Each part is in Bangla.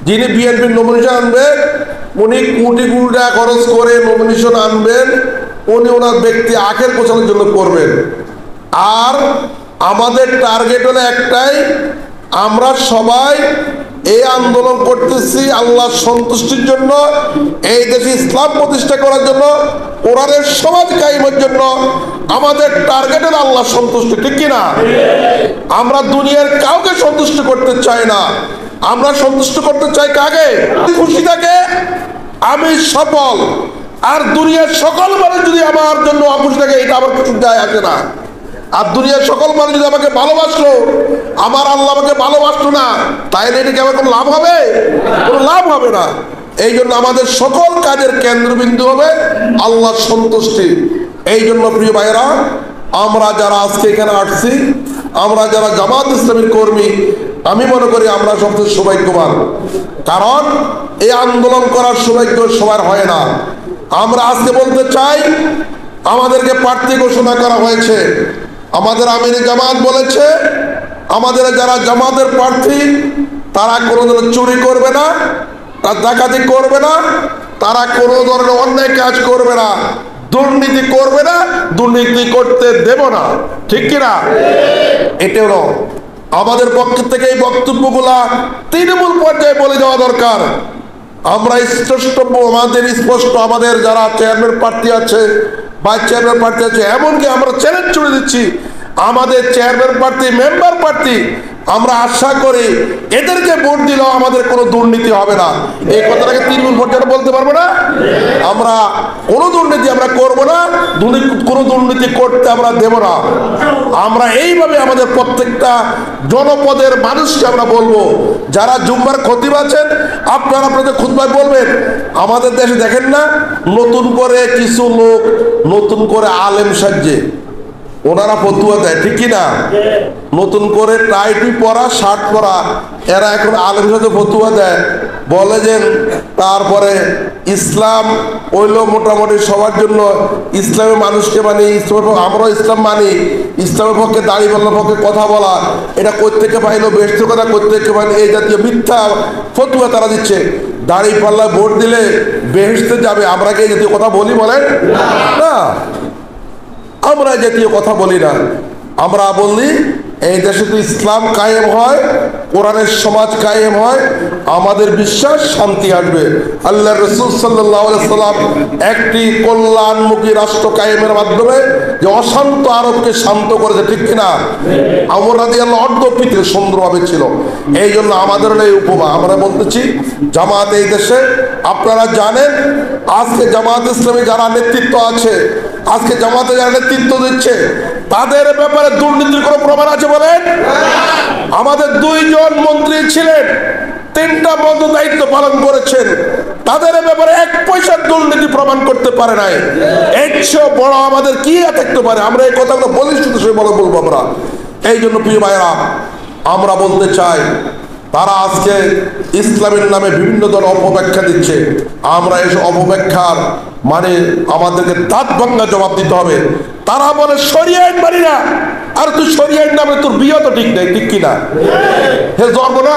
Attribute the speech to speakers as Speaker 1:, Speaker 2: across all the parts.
Speaker 1: যিনি বিএনপির নমিনেশন আনবেন উনি কোটি কোটি টাকা খরচ করে নমিনেশন আনবেন, উনি ওনার ব্যক্তি আখের গোছানোর জন্য করবেন। আর আমাদের টার্গেট হলো একটাই, আমরা সবাই এই আন্দোলন করতেছি আল্লাহর সন্তুষ্টির জন্য, এই দেশে ইসলাম প্রতিষ্ঠা করার জন্য, কোরআনের সমাজ কায়েমের জন্য। আমাদের টার্গেট হলো আল্লাহর সন্তুষ্টি, ঠিক কিনা? আমরা দুনিয়ার কাউকে সন্তুষ্ট করতে চাই না, আমরা সন্তুষ্ট করতে চাই কাকে? খুশি থাকে আমি সফল, আর দুনিয়ার সকল মানুষ যদি আমার জন্য অখুশি থাকে এটা আমার কিছু যায় আসে না। আর দুনিয়ার সকল মানুষ যদি আমাকে ভালোবাসলো, আমার আল্লাহ আমাকে ভালোবাসলো না, তাইলে এটা কি আমার কোনো লাভ হবে? কোনো লাভ হবে না। এই জন্য আমাদের সকল কাজের কেন্দ্রবিন্দু হবে আল্লাহর সন্তুষ্টি। এই জন্য প্রিয় ভাইরা, আমরা যারা আজকে এখানে আসছি, আমরা যারা জামাত ইসলামীর কর্মী, আমি মনে করি আমরা সবচেয়ে সৌভাগ্যবান, কারণ এই আন্দোলন করার সৌভাগ্য সবার হয় না। আমরা আজকে বলতে চাই, আমাদেরকে প্রার্থী ঘোষণা করা হয়েছে, আমাদের আমির জামাত বলেছে আমাদের যারা জামাতের প্রার্থী তারা কোনো ধরনের চুরি করবে না, ডাকাতি করবে না, তারা কোনো ধরনের অন্যায় কাজ করবে না, দুর্নীতি করবে না, দুর্নীতি করতে দেব না, ঠিক কিনা? এটা হলো আমাদের পক্ষ থেকে এই বক্তব্যগুলা তৃণমূল পর্যায়ে বলে দেওয়া দরকার। আমরা স্পষ্ট আমাদের যারা চেয়ারম্যান প্রার্থী আছে, ভাইস চেয়ারম্যান প্রার্থী আছে, এমনকি আমরা চ্যালেঞ্জ ছুড়ে দিচ্ছি আমাদের চেয়ারম্যান প্রার্থী, মেম্বার প্রার্থী, আমরা আশা করি এদেরকে ভোট দিলেও আমাদের কোনো দুর্নীতি হবে না। এই কথাটাকে তৃণমূল পর্যায়ে বলতে পারবো না, আমরা কোনো দুর্নীতি আমরা করবো না, কোনো দুর্নীতি করতে আমরা দেব না। আমরা এইভাবে আমাদের প্রত্যেকটা জনপদের মানুষকে আমরা বলবো, যারা জুম্মার খতিব আছেন আপনারা আপনাদের খুতবায় বলবেন। আমাদের দেশে দেখেন না, নতুন করে কিছু লোক নতুন করে আলেম সাজে ওনারা ফতুয়া দেয়, ঠিক কিনা? নতুন করে টাইটি পরা, শার্ট পরা, এরা এখন আলেম সাথে ফতুয়া দেয়, বলে যে তারপরে ইসলাম হইলো মোটামুটি সবার জন্য, ইসলামের মানুষকে মানি, ইসলামের আমরাও ইসলাম মানি, ইসলামের পক্ষে দাঁড়িয়ে পাল্লার পক্ষে কথা বলা, এটা কোত্থেকে পাইলো, বেহেশতের কথা কোত্থেকে পাইলো, এই জাতীয় মিথ্যা ফতুয়া তারা দিচ্ছে। দাঁড়িয়ে পাল্লায় ভোট দিলে বেহেশতে যাবে, আমরা কি এই জাতীয় কথা বলি? বলেন না, আমরা জাতীয় কথা বলি না। আমরা বলি এই দেশে তো ইসলাম কায়েম হয়, কোরআনের সমাজ কায়েম হয়, আমাদের বিশ্বাস শান্তি আসবে। আল্লাহ রাসূল সাল্লাল্লাহু আলাইহি সাল্লাম একটি কল্যাণমুখী রাষ্ট্র কায়েমের মাধ্যমে যে অশান্ত আরবকে শান্ত করেছে, ঠিক কিনা? ওমর রাদিয়াল্লাহু অর্ধপিতে সুন্দরভাবে ছিল। এই জন্য আমাদের এই উপমা আমরা বলতেছি, জামাত এই দেশে আপনারা জানেন, আজকে জামাত ইসলামী যারা নেতৃত্ব আছে, আজকে জামাতে যারা নেতৃত্ব দিচ্ছে, তাদের ব্যাপারে দুর্নীতির কোনো প্রমাণ আছে বলেন? আমাদের 2 জন মন্ত্রী ছিলেন, 3টা বন্ধ দায়িত্ব পালন করেছেন, তাদের ব্যাপারে 1 পয়সার দুর্নীতি প্রমাণ করতে পারে নাই। এর চেয়ে বড় আমাদের কি থাকতে পারে? আমরা এই কথাগুলো বলিষ্ঠতার সঙ্গে বলবো আমরা। এই জন্য প্রিয় ভাইরা, আমরা বলতে চাই, তারা আজকে ইসলামের নামে বিভিন্ন ধরনের অপব্যাখ্যা দিচ্ছে। আমরা এসব অপব্যাখ্যার মানে আমাদেরকে দাঁত ভাঙা জবাব দিতে হবে। তারা বলে শরিয়া আইন মানি না, আর তুই শরিয়া আইন নামে তোর বিয়ে তো ঠিক নেই, ঠিক কিনা? হে জন্ম না,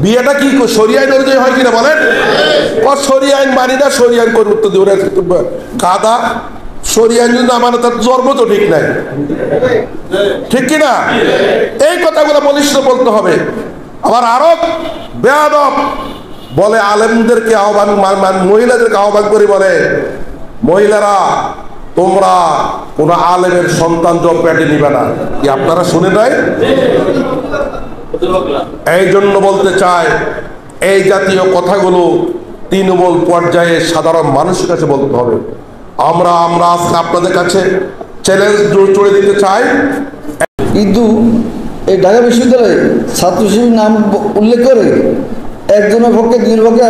Speaker 1: বিয়েটা কি শরিয়া আইন অনুযায়ী হয় কিনা বলেন? শরিয়া আইন মানি না, শরিয়া আইন করে উত্তর দেবে কাদা, শরিয়া আইন না মানে তার জন্ম তো ঠিক নাই, ঠিক কিনা? এই কথাগুলো বলিষ্ঠ বলতে হবে। আবার আরো বেয়াদব বলে আলেমদেরকে আহ্বান, মহিলাদেরকে আহ্বান করে বলে, মহিলারা তোমরা কোন আলেমের সন্তান জব পেটে নিবে না। কি আপনারা শুনে নাই? এই জন্য বলতে চাই, এই জাতীয় কথাগুলো তৃণমূল পর্যায়ে সাধারণ মানুষের কাছে বলতে হবে। আমরা আজকে আপনাদের কাছে চ্যালেঞ্জ জুড়ে দিতে চাই।
Speaker 2: কিন্তু এই ঢাকা বিশ্ববিদ্যালয়ে ছাত্র শিবির নাম উল্লেখ করে একজনের পক্ষে দুজনের পক্ষে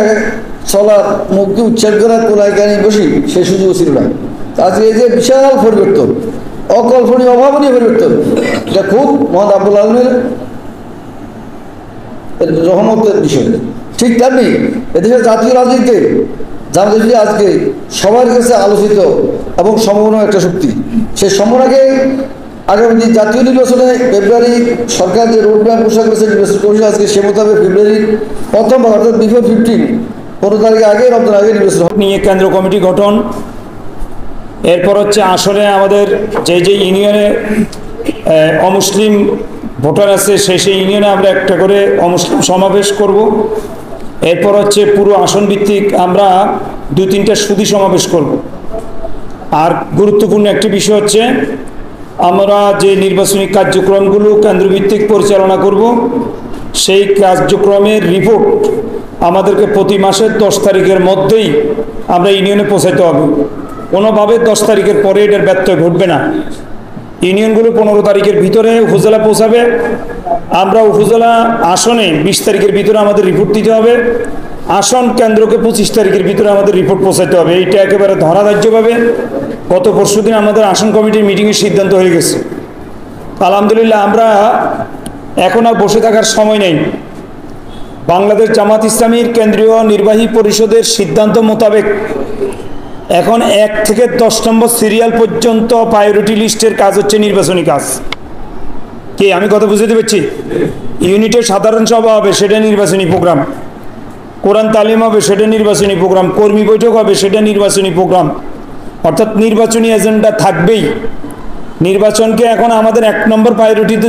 Speaker 2: চলার মুক্তি উচ্ছেদ করার কোলায় কানি বসি সে সুযোগ ছিল না। আজকে এই যে বিশাল পরিবর্তন, অকল্পনীয় অভাবনীয় পরিবর্তন, এটা খুব মোহাম্মদ আব্দুল আলমের রহমতের বিষয়। ঠিক তেমনি এদেশের জাতীয় রাজনীতিতে জামাত আজকে সবার কাছে আলোচিত এবং সম্ভাবনা একটা শক্তি। সেই সম্ভাবনাকে আগামী যে জাতীয় নির্বাচনে ফেব্রুয়ারি সরকার যে রোডম্যাপ ঘোষণা করেছে নির্বাচন কমিশন আজকে সে মোতাবেক ফেব্রুয়ারির প্রথম অর্থাৎ বিফোর 15 15 তারিখে আগে রমজান আগে নির্বাচন হবে।
Speaker 3: নিয়ে কেন্দ্র কমিটি গঠন, এরপর হচ্ছে আসলে আমাদের যে যে ইউনিয়নে অমুসলিম ভোটার আছে সেই ইউনিয়নে আমরা একটা করে অমুসলিম সমাবেশ করব। এরপর হচ্ছে পুরো আসন ভিত্তিক আমরা 2-3টা সুধী সমাবেশ করব। আর গুরুত্বপূর্ণ একটি বিষয় হচ্ছে আমরা যে নির্বাচনী কার্যক্রমগুলো কেন্দ্রভিত্তিক পরিচালনা করব, সেই কার্যক্রমের রিপোর্ট আমাদেরকে প্রতি মাসের 10 তারিখের মধ্যেই আমরা ইউনিয়নে পৌঁছাতে হবে। কোনোভাবে 10 তারিখের পরে এটার ব্যত্যয় ঘটবে না। ইউনিয়নগুলো 15 তারিখের ভিতরে উপজেলা পৌঁছাবে। আমরা উপজেলা আসনে 20 তারিখের ভিতরে আমাদের রিপোর্ট দিতে হবে। আসন কেন্দ্রকে 25 তারিখের ভিতরে আমাদের রিপোর্ট পৌঁছাতে হবে। এইটা একেবারে ধরাধার্যভাবে গত পরশুদিন আমাদের আসন কমিটির মিটিংয়ের সিদ্ধান্ত হয়ে গেছে। আলহামদুলিল্লাহ, আমরা এখন আর বসে থাকার সময় নেই। বাংলাদেশ জামাত ইসলামীর কেন্দ্রীয় নির্বাহী পরিষদের সিদ্ধান্ত মোতাবেক এখন 1 থেকে 10 নম্বর সিরিয়াল পর্যন্ত প্রায়োরিটি লিস্টের কাজ হচ্ছে নির্বাচনী কাজ। কি আমি কথা বুঝতে পারছি? ইউনিটের সাধারণ সভা হবে, সেটা নির্বাচনী প্রোগ্রাম। কোরআন তালিম হবে, সেটা নির্বাচনী প্রোগ্রাম। কর্মী বৈঠক হবে, সেটা নির্বাচনী প্রোগ্রাম। অর্থাৎ নির্বাচনী এজেন্ডা থাকবেই। নির্বাচনকে এখন আমাদের 1 নম্বর প্রায়োরিটিতে